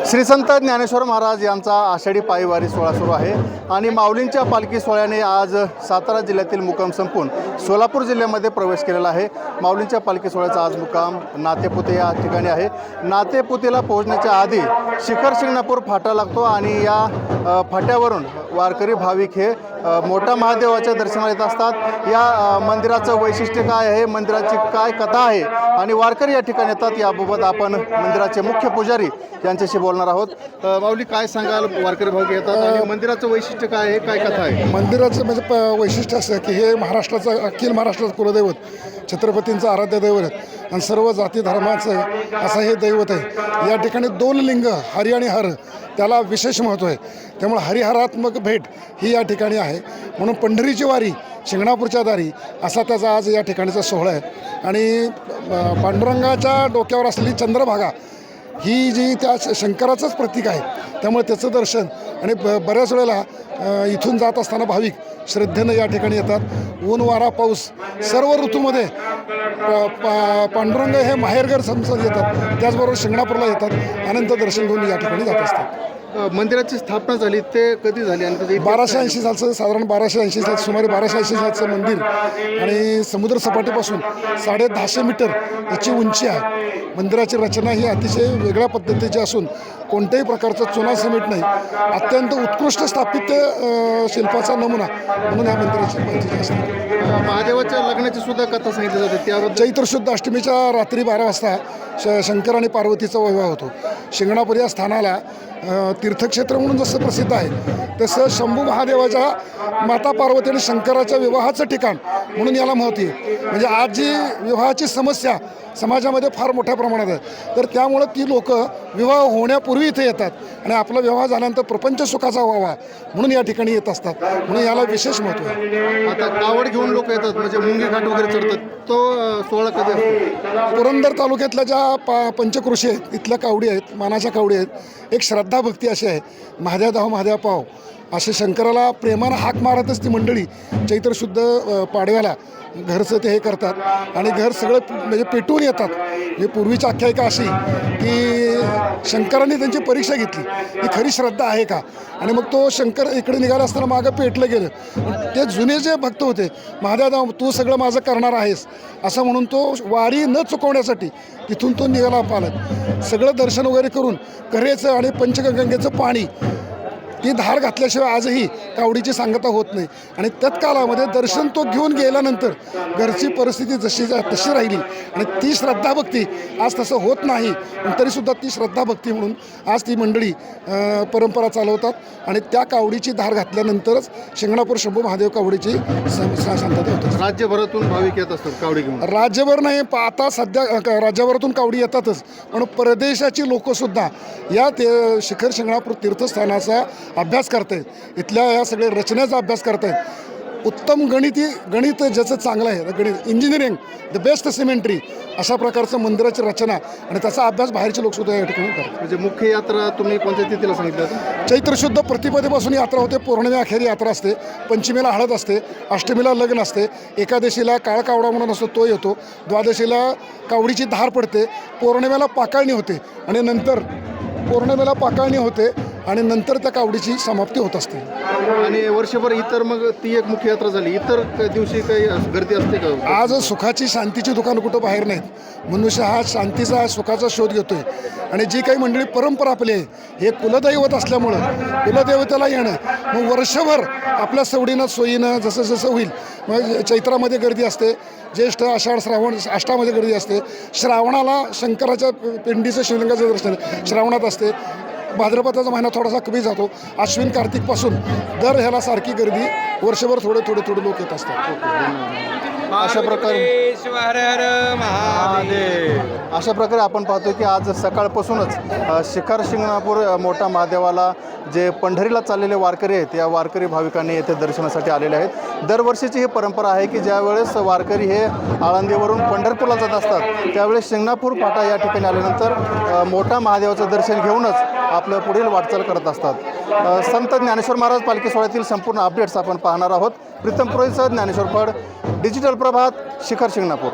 श्री संत ज्ञानेश्वर महाराज यांचा आषाढी पायवारी सोहळा सुरू आहे आणि माऊलींच्या पालखी सोहळ्याने आज सातारा जिल्ह्यातील मुक्काम संपून सोलापूर जिल्ह्यामध्ये प्रवेश केलेला आहे। माऊलींच्या पालखी सोहळ्याचा आज मुक्काम नातेपुते या ठिकाणी आहे। नातेपुतेला पोहोचण्याच्या आधी शिखर शिंगणापूर फाटा लागतो आणि या फाट्यावरून वारकरी भाविक हे मोठा महादेवाच्या दर्शनाला येत असतात। या मंदिराचं वैशिष्ट्य काय आहे, मंदिराची काय कथा आहे आणि वारकरी या ठिकाणी येतात, याबाबत आपण मंदिराचे मुख्य पुजारी यांच्याशी बोलणार आहोत। माऊली, काय सांगाल, वारकरी भाविक येतात आणि मंदिराचं वैशिष्ट्य काय आहे, काय कथा आहे? मंदिराचं म्हणजे वैशिष्ट्य असं की हे महाराष्ट्राचं, अखिल महाराष्ट्राचं कुलदैवत, छत्रपतींचं आराध्य दैवत आहे आणि सर्व जाती धर्माचं असं हे दैवत आहे। या ठिकाणी दोन लिंग हरी आणि हर, त्याला विशेष महत्त्व आहे। त्यामुळे हरिहरात्मक भेट ही या ठिकाणी आहे, म्हणून पंढरीची वारी शिंगणापूरच्या दारी असा त्याचा आज या ठिकाणीचा सोहळा आहे। आणि पांडुरंगाच्या डोक्यावर असलेली चंद्रभागा ही जी त्या शंकराचंच प्रतीक आहे, त्यामुळे त्याचं दर्शन आणि बऱ्याच वेळेला इथून जात असताना भाविक श्रद्धेनं या ठिकाणी येतात। ऊन वारा पाऊस सर्व ऋतूमध्ये पांडुरंग हे माहेरघर समजून येतात, त्याचबरोबर शिंगणापूरला येतात, अनंत दर्शन घेऊन या ठिकाणी जात असतात। मंदिराची स्थापना झाली ते कधी झाली आणि 1280 सालचं, साधारण 1280 साल, सुमारे 1280 सालचं मंदिर आणि समुद्र सपाटीपासून 150 मीटर याची उंची आहे। मंदिराची रचना ही अतिशय वेगळ्या पद्धतीची असून कोणत्याही प्रकारचा चुना सिमेंट नाही, अत्यंत उत्कृष्ट स्थापित शिल्पाचा नमुना म्हणून या मंदिराची माहिती असते। महादेवाच्या लग्नाची सुद्धा कथा सांगितली जाते, त्याबद्दल चैत्र शुद्ध अष्टमीच्या रात्री 12 वाजता शंकर आणि पार्वतीचा विवाह होतो। शिंगणापूर या स्थानाला तीर्थक्षेत्र म्हणून जसं प्रसिद्ध आहे, तसं शंभू महादेवाच्या माता पार्वती आणि शंकराच्या विवाहाचं ठिकाण म्हणून याला महत्त्व आहे। म्हणजे आज जी विवाहाची समस्या समाजामध्ये फार मोठ्या प्रमाणात आहे, तर त्यामुळं ती लोक विवाह होण्यापूर्वी इथे येतात आणि आपला विवाह झाल्यानंतर प्रपंच सुखाचा व्हावा म्हणून या ठिकाणी येत असतात, म्हणून याला विशेष महत्त्व आहे। आता कावड घेऊन लोक येतात, म्हणजे मुंगी घाट वगैरे चढतात, तो सोहळा कधी असतो? पुरंदर तालुक्यातल्या ज्या पंचकृषी आहेत, इथल्या कावडी आहेत, मानाच्या कावडी आहेत, एक श्रद्धा भक्ती अशी आहे, महादेव धाव महादेव पाव असे शंकराला प्रेमानं हाक मारतच ती मंडळी चैत्र शुद्ध पाडव्याला घरचं ते हे करतात आणि घर सगळं म्हणजे पेटून येतात। म्हणजे पूर्वीची आख्यायिका अशी की शंकरांनी त्यांची परीक्षा घेतली ही खरी श्रद्धा आहे का, आणि मग तो शंकर इकडे निघाला असताना मागं पेटलं गेलं। ते जुने जे भक्त होते, महादेव तू सगळं माझं करणार आहेस असं म्हणून तो वारी न चुकवण्यासाठी तिथून तो निघाला पालत, सगळं दर्शन वगैरे करून करेचं आणि पंचगंगेचं पाणी ती धार घातल्याशिवाय आजही कावडीची सांगता होत नाही। आणि तत्कालामध्ये दर्शन तो घेऊन गेल्यानंतर घरची परिस्थिती जशी तशी राहिली आणि ती श्रद्धाभक्ती आज तसं होत नाही, पण तरीसुद्धा ती श्रद्धाभक्ती म्हणून आज ती मंडळी परंपरा चालवतात आणि त्या कावडीची धार घातल्यानंतरच शिंगणापूर शंभू महादेव कावडीची शांतता होते। राज्यभरातून भाविक येत असतात कावडी घेऊन? राज्यभर नाही, आता सध्या राज्यभरातून कावडी येतातच, पण परदेशाची लोकंसुद्धा या शिखर शिंगणापूर तीर्थस्थानाचा अभ्यास करतायत, इथल्या या सगळ्या रचनेचा अभ्यास करतायत। उत्तम गणित ज्याचं चांगलं आहे, गणित इंजिनिअरिंग द बेस्ट सिमेंट्री अशा प्रकारचं मंदिराची रचना आणि त्याचा अभ्यास बाहेरचे लोकसुद्धा या ठिकाणी करतात। म्हणजे मुख्य यात्रा तुम्ही कोणत्या तिथीला सांगितलं? चैत्र शुद्ध प्रतिपदेपासून यात्रा होते, पौर्णिमे अखेरी यात्रा असते, पंचमीला हळद असते, अष्टमीला लग्न असते, एकादशीला काळ कावडा म्हणून असतो तो येतो, द्वादशीला कावडीची धार पडते, पौर्णिमेला पाकाळणी होते आणि नंतर आणि नंतर त्या कावडीची समाप्ती होत असते। आणि वर्षभर इतर मग ती एक मुख्य यात्रा झाली, इतर दिवशी काही गर्दी असते का? आज सुखाची शांतीची दुकानं कुठं बाहेर नाहीत, मनुष्य हा शांतीचा सुखाचा शोध घेतोय आणि जी काही मंडळी परंपरा आपली आहे, हे कुलदैवत असल्यामुळं कुलदैवताला येणं, मग वर्षभर आपल्या सवडीनं सोयीनं जसं जसं होईल, मग चैत्रामध्ये गर्दी असते, ज्येष्ठ आषाढ श्रावण अष्टामध्ये गर्दी असते, श्रावणाला शंकराच्या पिंडीचं शिवलिंगाचं दर्शन श्रावणात असते, भाद्रपदाचा महिना थोडासा कमी जातो, अश्विन कार्तिकपासून दर ह्याला सारखी गर्दी वर्षभर थोडे लोक येत असतात। अशा प्रकारे आपण पाहतो की आज सकाळपासूनच शिखर शिंगणापूर मोठा महादेवाला जे पंढरीला चाललेले वारकरी आहेत, या वारकरी भाविकांनी येथे दर्शनासाठी आलेले आहेत। दरवर्षीची ही परंपरा आहे की ज्यावेळेस वारकरी हे आळंदीवरून पंढरपूरला जात असतात, त्यावेळेस शिंगणापूर फाटा या ठिकाणी आल्यानंतर मोठा महादेवाचं दर्शन घेऊनच आपलं पुढील वाटचाल करत असतात। संत ज्ञानेश्वर महाराज पालखी सोहळ्यातील संपूर्ण अपडेट्स आपण पाहणार आहोत। प्रीतम पुरोहितसह ज्ञानेश्वर फड, डिजिटल प्रभात, शिखर शिंगणापूर।